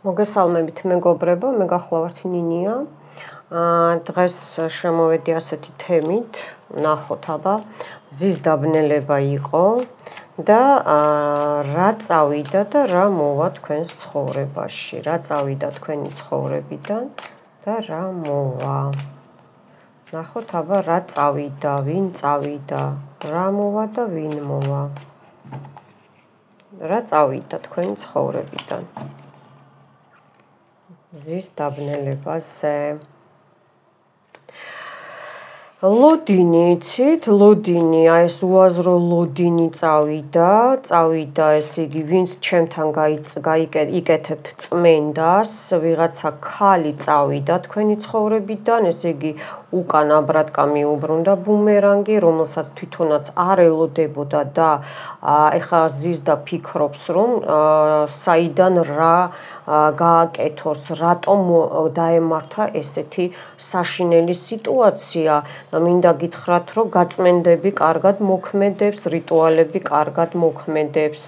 მოგესალმებით მეგობრებო, მე გახლავართ ნინია. დღეს შემოვედი ასეთი თემით, ნახოთ აბა, მზის დაბნელება იყო და რა წავიდა და რა მოვა თქვენს ცხოვრებაში, რა წავიდა თქვენი ცხოვრებიდან და რა მოვა. ნახოთ აბა რა წავიდა, ვინ წავიდა, რა მოვა და ვინ მოვა. რა წავიდა თქვენი ცხოვრებიდან. მზის დაბნელებაზე. ლოდინი, იცით, ლოდინი, აი ეს უაზრო ლოდინი წავიდა, ესე იგი, ვინც ჩემთან იკეთებთ წმენდას, ვიღაცა ხალი წავიდა თქვენი ცხოვრებიდან, ესე იგი, უკან აბრატკა მიუბრუნდა ბუმერანგი, რომელსაც თვითონაც არ ელოდებოდა და ეხლა ზის და ფიქრობს, რომ საიდან რა გააკეთოს, რატომ დაემართა ესეთი საშინელი სიტუაცია. მინდა გითხრათ, რომ გაწმენდები კარგად მოქმედებს, რიტუალები კარგად მოქმედებს.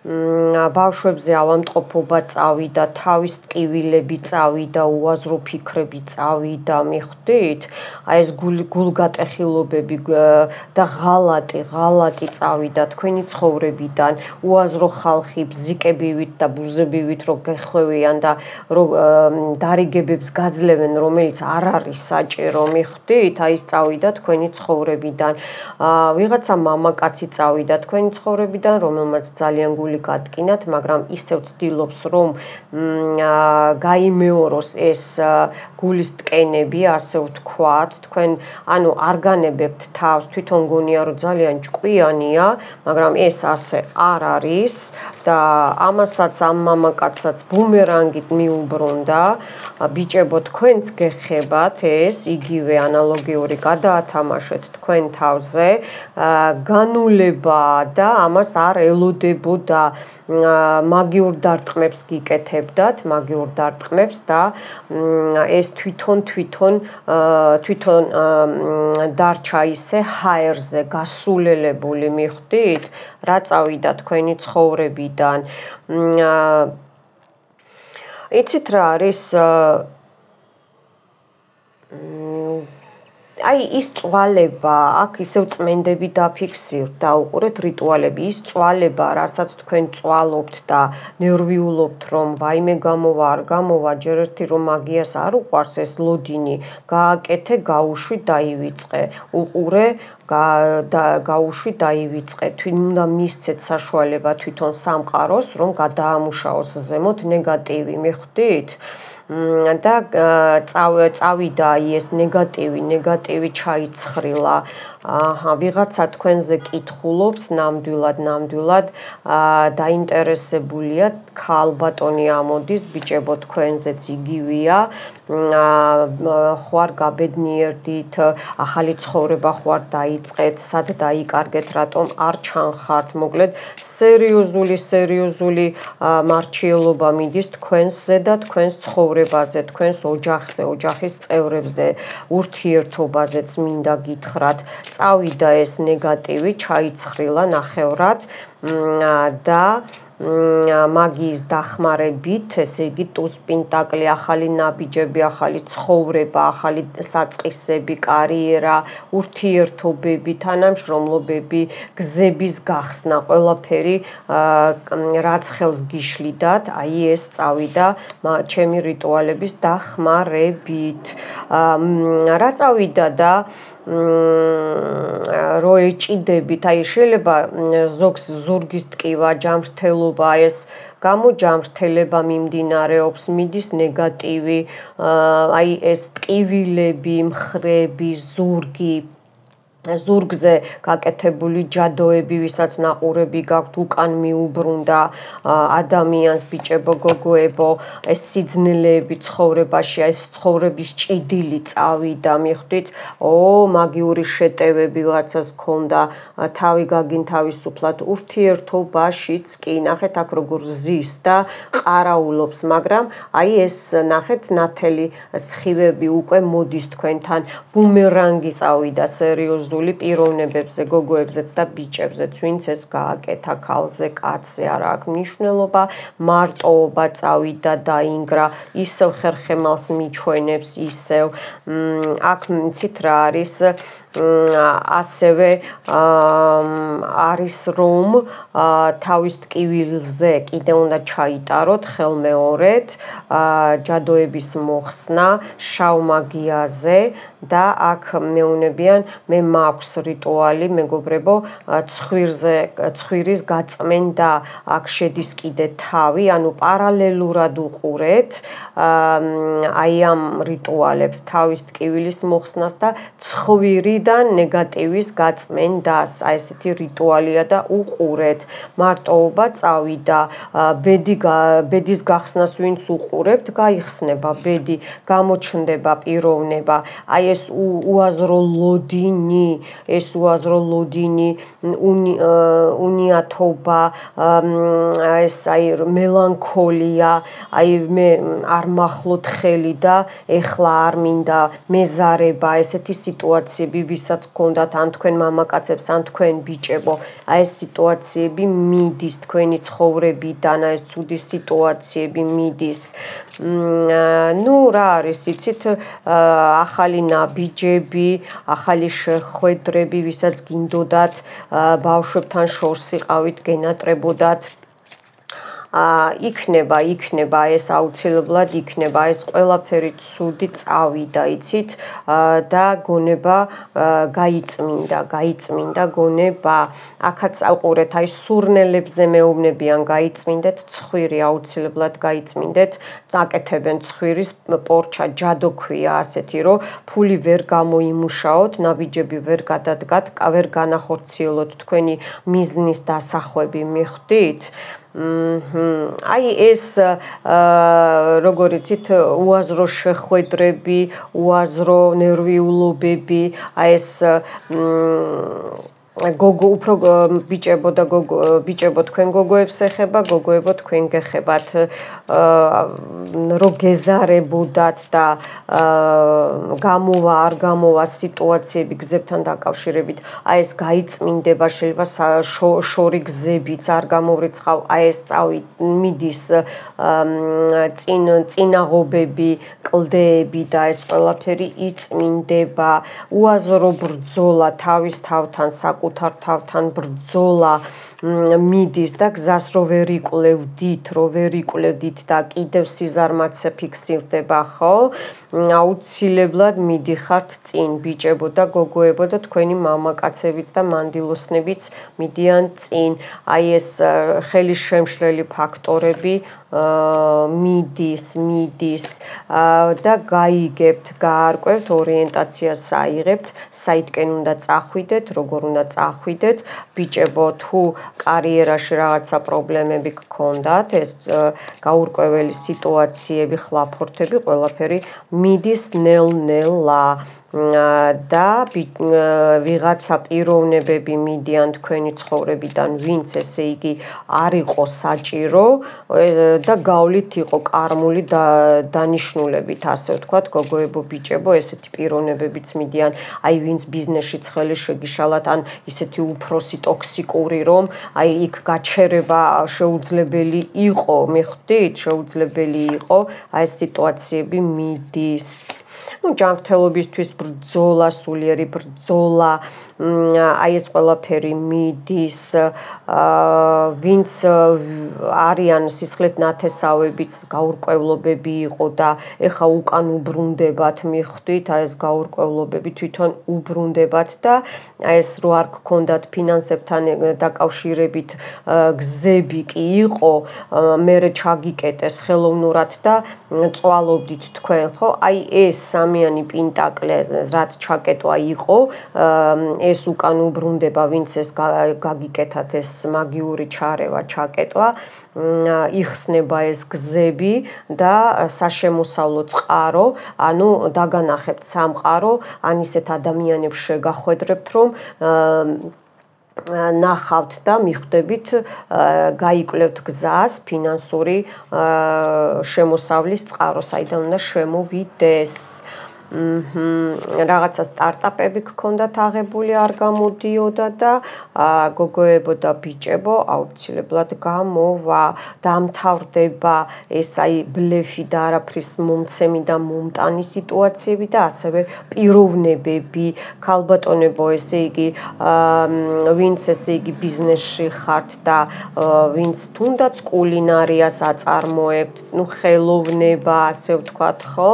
ბავშვებზე ავადმყოფობა წავიდა, თავის ტკივილები წავიდა, უაზრო ფიქრები წავიდა, მიხვდით? აი ეს გულგატეხილობები და ღალატი წავიდა თქვენი ცხოვრებიდან, უაზრო ხალხი ბზიკებივით და ბუზებივით რო გეხვევიან და რო დარიგებებს გაძლევენ, რომელიც არ არის საჭირო, მიხვდით? აი ეს წავიდა თქვენი ცხოვრებიდან. ვიღაცა მამაკაცი წავიდა თქვენი ცხოვრებიდან, რომელმაც ძალიან გული გადგინათ, მაგრამ ისევ ცდილობს, რომ გაიმეოროს ეს გულის ტკენები, ასე ვთქვათ, თქვენ ანუ არ განებებთ თავს, თვითონ გონია, რომ ძალიან ჭკვიანია, მაგრამ ეს ასე არ არის და ამასაც ამ მამაკაცსაც ბუმერანგით მიუბრუნდა, ბიჭებო, თქვენც გეხებათ ეს, იგივე ანალოგიური გადაათამაშეთ თქვენ თავზე, განულება და ამას არ ელოდებოდა. მაგიურ დარტყმებს გიკეთებდათ, მაგიურ დარტყმებს და ეს თვითონ დარჩა ისე ჰაერზე გასულელებული, მიხვდით? რა წავიდა თქვენი ცხოვრებიდან. იცით რა არის აი ის წვალება, აქ ისევ წმენდები დაფიქსირდ, დაუყურეთ რიტუალები, ის წვალება, რასაც თქვენ წვალობთ და ნერვიულობთ, რომ ვაიმე გამოვა, არ გამოვა, ჯერ ერთი რომ მაგიას არ უყვარს ეს ლოდინი, გააკეთე, გაუშვი, დაივიწყე, უყურე, გაუშვი, დაივიწყე, უნდა მისცეთ საშუალება თვითონ სამყაროს, რომ გადაამუშაოს ზემოთ ნეგატივი, მიხვდით? და წავიდა ეს ნეგატივი ჩაიცხრილა. ვიღაცა თქვენზე კითხულობს ნამდვილად დაინტერესებულია, ქალბატონი ამოდის, ბიჭებო, თქვენზეც იგივეა, ხوار გაბედნიერდით, ახალი ცხოვრება ხوار დაიწყეთ, სად დაიკარგეთ, რატომ არ ჩანხართ, მოკლედ სერიოზული მარჩიელობა მიდის თქვენზე და თქვენს ცხოვრებაზე, თქვენს ოჯახზე, ოჯახის წევრებზე, ურთიერთობაზეც მინდა გითხრათ. წავიდა ეს ნეგატივი, ჩაიცხრილა ნახევრად და მაგიის დახმარებით, ესე იგი ტუზ პენტაკლი, ახალი ნაბიჯები, ახალი ცხოვრება, ახალი საწყისები, კარიერა, ურთიერთობები, თანამშრომლობები, გზების გახსნა, ყველაფერი რაც ხელს გიშლიდათ, აი ეს წავიდა ჩემი რიტუალების დახმარებით. რა წავიდა და რო ეჭიდებით, აი შეიძლება ზოგს ზურგის ტკივა, ჯანმრთელობა, ეს გამოჯანმრთელება მიმდინარეობს, მიდის ნეგატივი, აი ეს ტკივილები, მხრები, ზურგზე გაკეთებული ჯადოები, ვისაც ნაყურები გაქვთ, უკან მიუბრუნდა ადამიანს, ბიჭებო, გოგოებო, ეს სიძნელეები ცხოვრებაში, ეს ცხოვრების ჭიდილი წავიდა, მიხვდით? მაგიური შეტევები ვიღაცას ქონდა, თავი გაგინთავისუფლად, ურთიერთობაშიც კი, ნახეთ აქ როგორ ზის და ყარაულობს, მაგრამ აი ეს ნახეთ ნათელი სხივები უკვე მოდის თქვენთან, ბუმერანგი წავიდა, სერიოზული სერიოზული პიროვნებებზე, გოგოებზეც და ბიჭებზეც, ვინც ეს გააკეთა ქალზე, კაცზე არ აქვს მნიშვნელობა, მარტოობა წავიდა დაინგრა, ისევ ხერხემალს მიჩვენებს, ისევ აქ მიცით რა არის ასევე არის რომ თავის ტკივილზე კიდე უნდა ჩაიტაროთ ხელმეორედ ჯადოების მოხსნა შავ მაგიაზე და აქ მეუნებიან მე მაქვს რიტუალი მეგობრებო ცხვირის გაწმენდა აქ შედის კიდე თავი ანუ პარალელურად უყურეთ აი ამ რიტუალებს თავის ტკივილის მოხსნას და ცხვირიდან ნეგატივის გაწმენდას აი ესეთი რიტუალია და უყურეთ მარტოობა წავიდა ბედის გახსნას ვინც უყურებთ გაიხსნება ბედი გამოჩნდება პიროვნება აი ეს უაზრო ლოდინი უნიათობა ეს აი მელანქოლია აი მე არ მახლოთ ხელი და ეხლა არ მინდა მეზარება ესეთი სიტუაციები ვისაც გქონდათ ან თქვენ მამაკაცებს ან თქვენ ბიჭებო აი ეს სიტუაციები მიდის თქვენი ცხოვრებიდან აი ეს ცუდი სიტუაციები მიდის ნუ რა არის იცით ახალი ნაბიჯები ახალი შეხვედრები ვისაც გინდოდათ ბავშვებთან შორს იყავით გენატრებოდათ იქნება ეს აუცილებლად იქნება ეს ყველაფერი ცუდი წავიდა იცით და გონება გაიწმინდა გონება აქაც აყურეთ აი სურნელებზე მეუბნებიან გაიწმინდეთ ცხვირი აუცილებლად გაიწმინდეთ აკეთებენ ცხვირის პორჩა ჯადო ქვია ასეთი რომ ფული ვერ გამოიმუშაოთ ნაბიჯები ვერ გადადგათ ვერ განახორციელოთ თქვენი მიზნის დასახვები მიხვდით აი ეს როგორ იცით უაზრო შეხვედრები, უაზრო ნერვიულობები, აი ეს გოგო უფრო ბიჭებო და ბიჭებო თქვენ გოგოებს ეხება, გოგოებო თქვენ გეხებათ რომ გეზარებოდათ და გამოვა არ გამოვა სიტუაციები გზებთან დაკავშირებით აი ეს გაიწმინდება შეიძლება შორი გზებიც არ გამოვრიცხავ აი ეს მიდის წინაღობები კლდეები და ეს ყველაფერი იწმინდება უაზრო ბრძოლა თავის თავთან საკუთარ თავთან ბრძოლა მიდის და გზას რო ვერ იკვლევდით და კიდევ სიზარმაცე ფიქსირდება ხო აუცილებლად მიდიხართ წინ ბიჭებო და გოგოებო და თქვენი მამაკაცებიც და მანდილოსნებიც მიდიან წინ აი ეს ხელის შემშლელი ფაქტორები მიდის და გაიგებთ გაარკვევთ ორიენტაციას აიღებთ საითკენ უნდა წახვიდეთ როგორ უნდა წახვიდეთ ბიჭებო თუ კარიერაში რაღაცა პრობლემები გქონდათ ეს გაურკვეველი სიტუაციები ხლაფორთები ყველაფერი მიდის ნელ-ნელა და ვიღაცა პიროვნებები მიდიან თქვენი ცხოვრებიდან ვინც ესე იგი არ იყო საჭირო და გავლით იყო კარმული დანიშნულებით ასე ვთქვათ გოგოებო ბიჭებო ესეთი პიროვნებებიც მიდიან აი ვინც ბიზნესში ცხელი შეგიშალათ ან ისეთი უფროსი ტოქსიკური რომ აი იქ გაჩერება შეუძლებელი იყო მიხვდით შეუძლებელი იყო აი ეს სიტუაციები მიდის ну ჯანმრთელობისთვის ბრძოლა სულიერი ბრძოლა აი ეს ყველაფერი მიდის ვინც არიან სისხლით ნათესავებიც გაურკვევლობები იყო და ეხა უკან უბრუნდებათ მიხვდით აი ეს გაურკვევლობები თვითონ უბრუნდებათ და აი ეს რო არ გქონდათ ფინანსებთან დაკავშირებით გზები კი იყო მერე ჩაგიკეტეს ხელოვნურად და წვალობდით თქვენ ხო აი ეს სამიანი პენტაკლე რაც ჩაკეტვა იყო ეს უკან უბრუნდება ვინც ეს გაგიკეთათ ეს მაგიური ჩარევა ჩაკეტვა იხსნება ეს გზები და საშემოსავლო წყარო ანუ დაგანახებთ სამყარო ან ისეთ ადამიანებს შეგახვედრებთ რომ ნახავთ და მიხვდებით გაიკვლევთ გზას ფინანსური შემოსავლის წყარო საიდან უნდა შემოვიდეს რაღაცა სტარტაპები გქონდათ აღებული არ გამოდიოდა და გოგოებო და ბიჭებო აუცილებლად გამოვა, დამთავრდება ეს ბლეფი და არაფრის მომცემი და მომტანი სიტუაციები და ასევე პიროვნებები, ქალბატონებო, ესე იგი, ვინც ესე იგი ბიზნესში ხართ და ვინც თუნდაც კულინარიას აწარმოებთ, ხელოვნება, ასე ვთქვათ, ხო?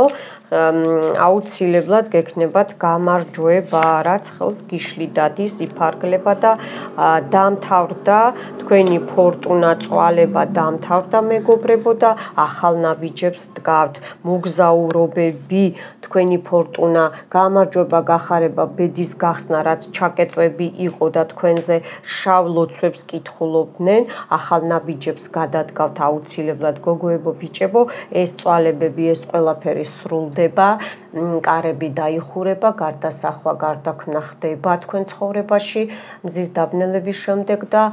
აუცილებლად გექნებათ გამარჯვება, რაც ხელს გიშლიდადის, იფარგლება და დამთავრდა თქვენი ფორტუნა წვალება დამთავრდა მეგობრებო და ახალ ნაბიჯებს დგავთ. მოგზაურობები, თქვენი ფორტუნა, გამარჯვება, გახარება, ბედის გახსნა, რაც ჩაკეტვები იყო და თქვენზე შავ ლოცვებს კითხულობდნენ, ახალ ნაბიჯებს გადადგავთ აუცილებლად გოგოებო, ბიჭებო, ეს წვალებები, ეს ყველაფერი სრულდება. კარები დაიხურება, გარდასახვა, გარდაქმნა ხდება თქვენ ცხოვრებაში, მზის დაბნელების შემდეგ და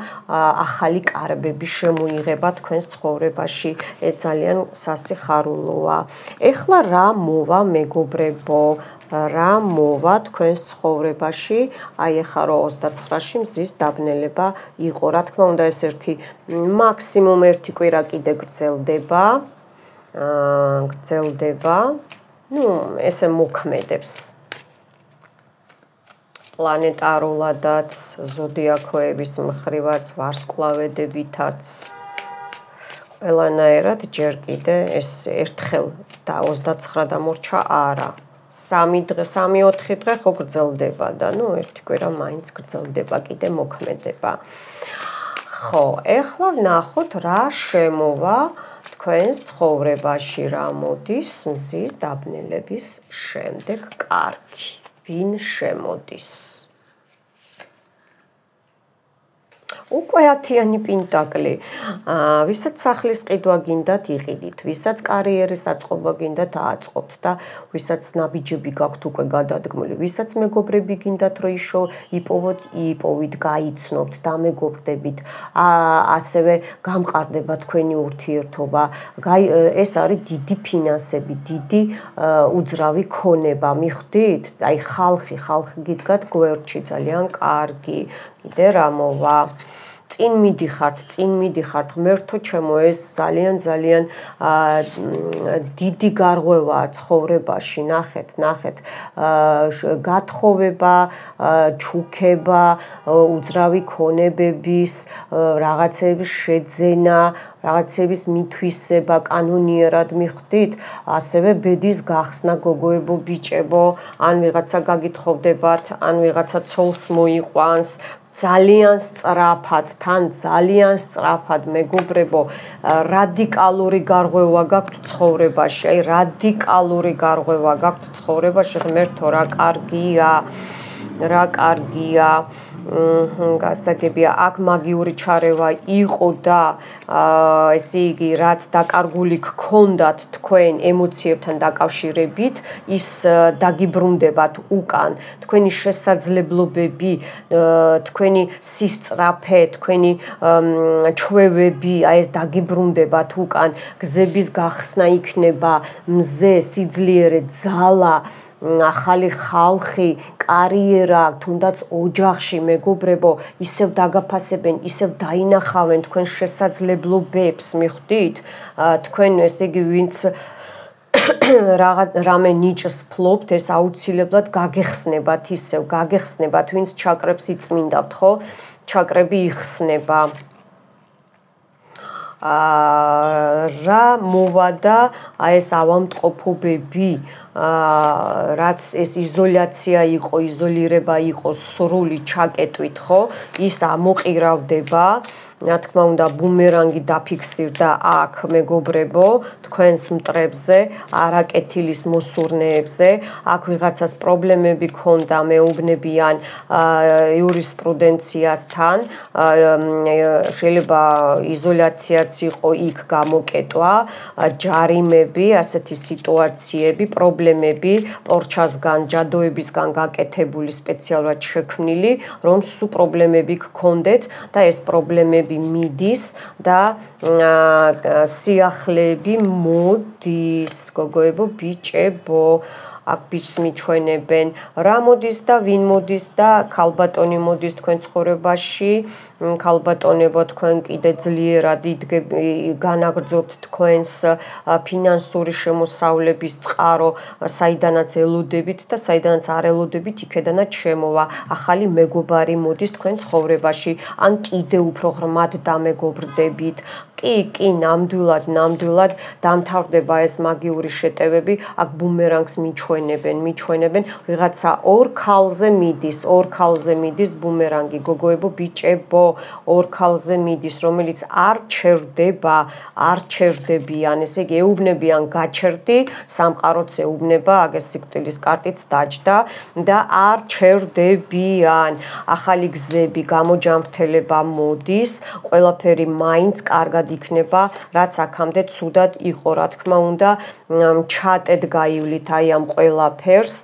ახალი კარებები შემოიღება თქვენს ცხოვრებაში. ეს ძალიან სასიხარულოა. ეხლა რა მოვა მეგობრებო, რა მოვა თქვენს ცხოვრებაში? აი ეხლა რო 29-ში მზის დაბნელება იყო, რა თქმა უნდა ეს მაქსიმუმ ერთი კვირა კიდე გრძელდება. ესე მოქმედებს პლანეტარულადაც, ზოდიაქოების მხრივაც, ვარსკვლავედებითაც, ყველანაირად ჯერ კიდე ეს ერთხელ და 29 დამორჩა არა. 3-4 დღე ხო გრძელდება და ერთი კვირა მაინც გრძელდება, კიდე მოქმედება. ხო, ეხლა ვნახოთ რა შემოვა თქვენს ცხოვრებაში, რა მოდის მზის დაბნელების შემდეგ კარგი. ვინ შემოდის? უკვე 10-იანი პენტაკლი. ვისაც სახლის ყიდვა გინდათ იყიდით, ვისაც კარიერის აწყობა გინდათ აწყობთ და ვისაც ნაბიჯები გაქვთ უკვე გადადგმული, ვისაც მეგობრები გინდათ რომ იპოვოთ, გაიცნობთ, დამეგობრდებით, ასევე გამყარდება თქვენი ურთიერთობა. ეს არის დიდი ფინანსები, დიდი უძრავი ქონება, მიხვდით? აი ხალხი გიდგათ გვერდში, ძალიან კარგი. კიდე რა მოვა? წინ მიდიხართ, ღმერთო ჩემო, ეს ძალიან დიდი გარღვევაა ცხოვრებაში, ნახეთ, გათხოვება, ჩუქება, უძრავი ქონებების, რაღაცების შეძენა, რაღაცების მithვისება კანონიერად მიხვდით, ასევე ბედის გახსნა გოგოებო, ბიჭებო, ან ვიღაცა გაგითხოვდებათ, ან ვიღაცა ცოლს მოიყვანს, ძალიან სწრაფად მეგობრებო, რადიკალური გარღვევა გაქვთ ცხოვრებაში, რადიკალური გარღვევა გაქვთ ცხოვრებაში, ღმერთო, რა კარგია. გასაგებია, აქ მაგიური ჩარევა იყო და ესე იგი, რაც დაკარგული გქონდათ თქვენ ემოციებთან დაკავშირებით, ის დაგიბრუნდებათ უკან, თქვენი შესაძლებლობები, თქვენი სისწრაფე, თქვენი ჩვევები, ეს დაგიბრუნდებათ უკან, გზების გახსნა იქნება, მზე, სიძლიერე, ძალა, ახალი ხალხი, კარიერა, თუნდაც ოჯახში მეგობრებო, ისევ დაგაფასებენ, ისევ დაინახავენ თქვენ შესაძლებლობებს, მიხვდით? თქვენ ესე იგი, ვინც რამე ნიჭს ფლობთ, ეს აუცილებლად გაგეხსნებათ ისევ, ვინც ჩაკრებს იწმინდავთ, ხო? ჩაკრები იხსნება. რა მოვა და ეს ავადმყოფობები, რაც ეს იზოლაცია იყო, იზოლირება იყო სრული ჩაკეტვით, ხო? ის ამოყირავდება. რა თქმა უნდა, ბუმერანგი დაფიქსირდა აქ მეგობრებო, თქვენს მტრებზე, არაკეთილის მოსურნეებზე, აქ ვიღაცას პრობლემები ქონდა, მეუბნებიან იურისპრუდენციასთან, შეიძლება იზოლაციაც იყო იქ გამოკეტვა, ჯარიმები, ასეთი სიტუაციები, პრობლემები, პორჩასგან, ჯადოებისგან გაკეთებული სპეციალურად შექმნილი, რომ სულ პრობლემები გქონდეთ და ეს პრობლემები მიდის და სიახლეები მოდის, გოგოებო, ბიჭებო. აქ ბიჭს მიჩვენებენ, რა მოდის და ვინ მოდის და ქალბატონი მოდის თქვენ ცხოვრებაში, ქალბატონებო თქვენ კიდე ძლიერად განაგრძობთ თქვენს ფინანსური შემოსავლების წყარო, საიდანაც ელოდებით და საიდანაც არ ელოდებით, იქედანაც შემოვა, ახალი მეგობარი მოდის თქვენ ცხოვრებაში, ან კიდე უფრო ღრმად დამეგობრდებით. კი, ნამდვილად დამთავრდება ეს მაგიური შეტევები, აქ ბუმერანგს მიჩვენებენ, ვიღაცა ორ ქალზე მიდის ბუმერანგი, გოგოებო, ბიჭებო, ორ ქალზე მიდის, რომელიც არ ჩერდებიან, ესე იგი ეუბნებიან გაჩერდი, სამყაროც ეუბნება, აგერ სიკვდილის კარტიც დაჯდა და არ ჩერდებიან. ახალი გზები, გამოჯამრთელება მოდის, ყველაფერი მაინც კარგად იქნება, რაც აქამდე ცუდად იყო, რა თქმა უნდა, ჩატედ გაივლით აი ამ ყველაფერს,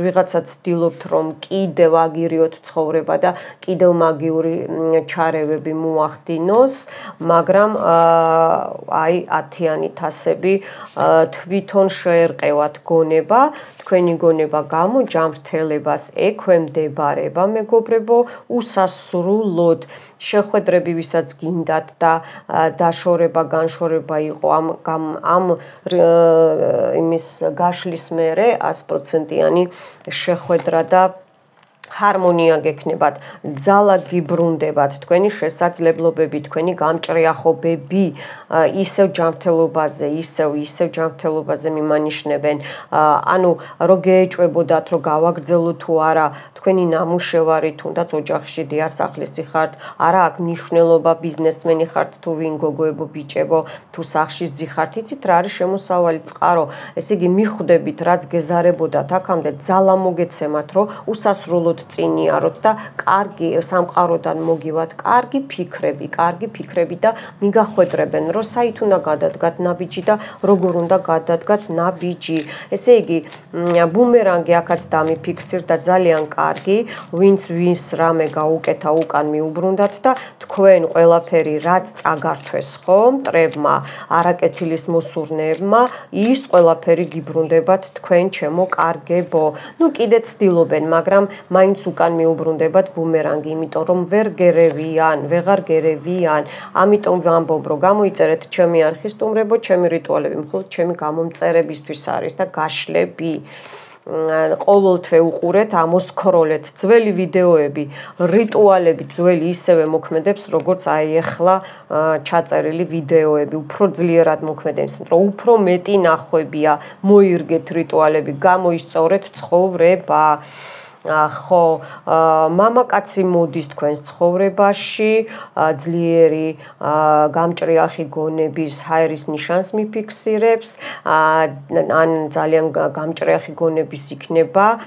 ვიღაცა ცდილობთ, რომ კიდევ აგირიოთ ცხოვრება და კიდევ მაგიური ჩარევები მოახდინოს, მაგრამ აი 10-იანი თასები თვითონ შეერყევათ გონება, თქვენი გონება გამოჯამრთელებას ექვემდებარება, მეგობრებო, უსასრულოდ. შეხვედრები ვისაც გინდათ და დაშორება, განშორება იყო ამ იმის გაშლის მერე 100%-იანი შეხვედრა და ჰარმონია გექნებათ, ძალა გიბრუნდებათ, თქვენი შესაძლებლობები, თქვენი გამჭრიახობები ისევ ჯანმრთელობაზე მიმანიშნებენ. ანუ რო გეეჭვებოდათ, რომ გავაგრძელოთ თუ არა თქვენი ნამუშევარი, თუნდაც ოჯახში დიასახლისი ხართ, არა აქვს მნიშვნელობა ბიზნესმენი ხართ თუ ვინ, გოგოებო, ბიჭებო, თუ სახში ζει ხართ, იცით რა არის შემოსავალი წყარო, ესე იგი მიხვდებით, რაც გეზარებოდათ აქამდე, ძალა მოგეცემათ, რომ უსასრულოდ წინიაროთ და კარგი სამყაროდან მოგივათ კარგი ფიქრები და მიგახვედრებენ, რომ საით უნდა გადადგათ ნაბიჯი და როგორ უნდა გადადგათ ნაბიჯი. ესე იგი, ბუმერანგი აქაც დამიფიქსირდა ძალიან კარგი, ვინც რამე გაუკეთა უკან მიუბრუნდათ და თქვენ ყველაფერი რაც წაგართვეს ხო, მტრებმა, არაკეთილის მოსურნეებმა, ის ყველაფერი გიბრუნდებათ თქვენ ჩემო კარგებო. ნუ კიდე ცდილობენ, მაგრამ მაინც უკან მიუბრუნდებათ ბუმერანგი, იმიტომ რომ ვეღარ გერევიან. ამიტომ ვამბობ, რომ გამოიწერეთ ჩემი არხი სტუმრებო, ჩემი რიტუალები მხოლოდ ჩემი გამომწერებისთვის არის და გაშლები. ყოველთვე უყურეთ, ამოსქროლეთ ძველი ვიდეოები, რიტუალები ძველი ისევე მოქმედებს, როგორც აი ახლა ჩაწერილი ვიდეოები, უფრო ძლიერად მოქმედებს, რომ უფრო მეტი ნახვებია, მოირგეთ რიტუალები, გამოისწორეთ ცხოვრება. ხო, მამაკაცი მოდის თქვენს ცხოვრებაში, ძლიერი გამჭრიახი გონების ჰაერის ნიშანს მიფიქსირებს, ან ძალიან გამჭრიახი გონების იქნება,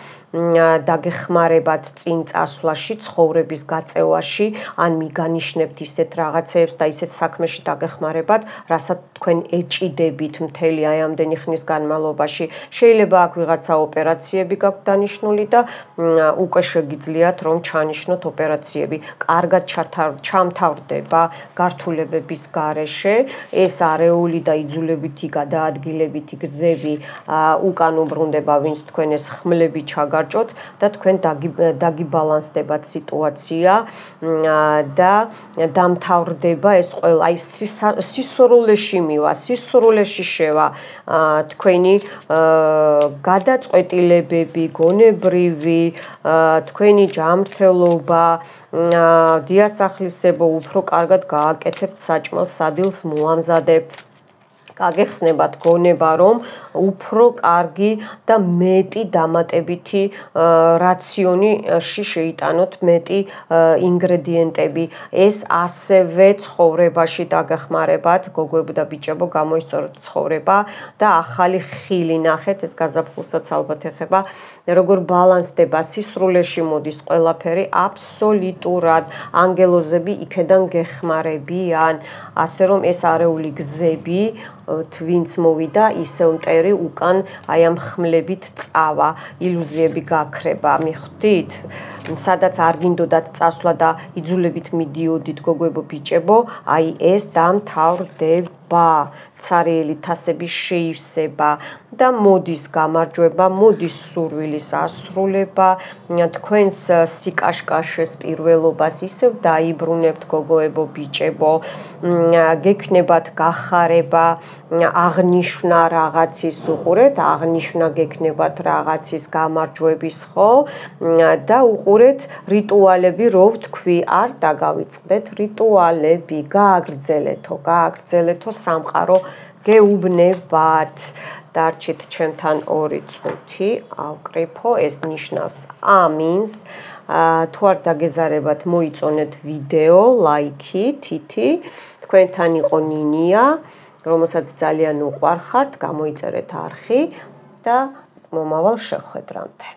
დაგეხმარებათ წინ წასვლაში, ცხოვრების გაწევაში, ან მიგანიშნებთ ისეთ რაღაცეებს და ისეთ საქმეში დაგეხმარებათ, რასაც თქვენ ეჭიდებით მთელი აი ამდენი ხნის განმავლობაში. შეიძლება აქ ვიღაცა ოპერაციები გაქვთ დანიშნული და უკვე შეგიძლიათ რომ ჩანიშნოთ ოპერაციები. კარგად ჩამთავრდება გართულებების გარეშე, ეს არეული და იძულებითი გადაადგილებითი გზები უკან უბრუნდება, ვინც თქვენ ეს ხმლები ჩაგარჭოთ და თქვენ დაგიბალანსდებათ სიტუაცია და დამთავრდება ეს ყველა აი სისრულეში მივა, სისრულეში შევა თქვენი გადაწყვეტილებები, გონებრივი თქვენი ჯანმრთელობა, დიასახლისებო უფრო კარგად გააკეთებთ საჭმელს, სადილს მოამზადებთ. გაგეხსნებათ გონება, რომ უფრო კარგი და მეტი დამატებითი რაციონში შეიტანოთ მეტი ინგრედიენტები. ეს ასევე ცხოვრებაში დაგეხმარებათ, გოგოებო და ბიჭებო, გამოისწოროთ ცხოვრება და ახალი ხილი ნახეთ, ეს გაზაფხულსაც ალბათ ეხება, როგორ ბალანსდება, სისრულეში მოდის ყველაფერი, აბსოლუტურად ანგელოზები იქედან გეხმარებიან, ასე რომ ეს არეული გზები ვინც მოვიდა, ისევ მტერი უკან აი ამ ხმლებით წავა, ილუზიები გაქრება, მიხვდით? სადაც არ გინდოდათ წასვლა და იძულებით მიდიოდით, გოგოებო, ბიჭებო, აი ეს დამთავრდება. ცარიელი თასების შეივსება და მოდის გამარჯვება, მოდის სურვილის ასრულება, თქვენს სიკაშკაშეს პირველობას ისევ დაიბრუნებთ გოგოებო, ბიჭებო, გექნებათ გახარება, აღნიშნა რაღაცის უყურეთ, აღნიშნა გექნებათ რაღაცის გამარჯვების, ხო? და უყურეთ რიტუალები, რო ვთქვი, არ დაგავიწყდეთ რიტუალები, გააგრძელეთო სამყარო გეუბნებათ. დარჩით ჩემთან 2 წუთი, ავკრიფო, ეს ნიშნავს ამინს. თუ არ დაგეზარებათ, მოიწონეთ ვიდეო, ლაიქი, თითი. თქვენთან იყო ნინია, რომელსაც ძალიან უყვარხართ, გამოიწერეთ არხი და მომავალ შეხვედრამდე.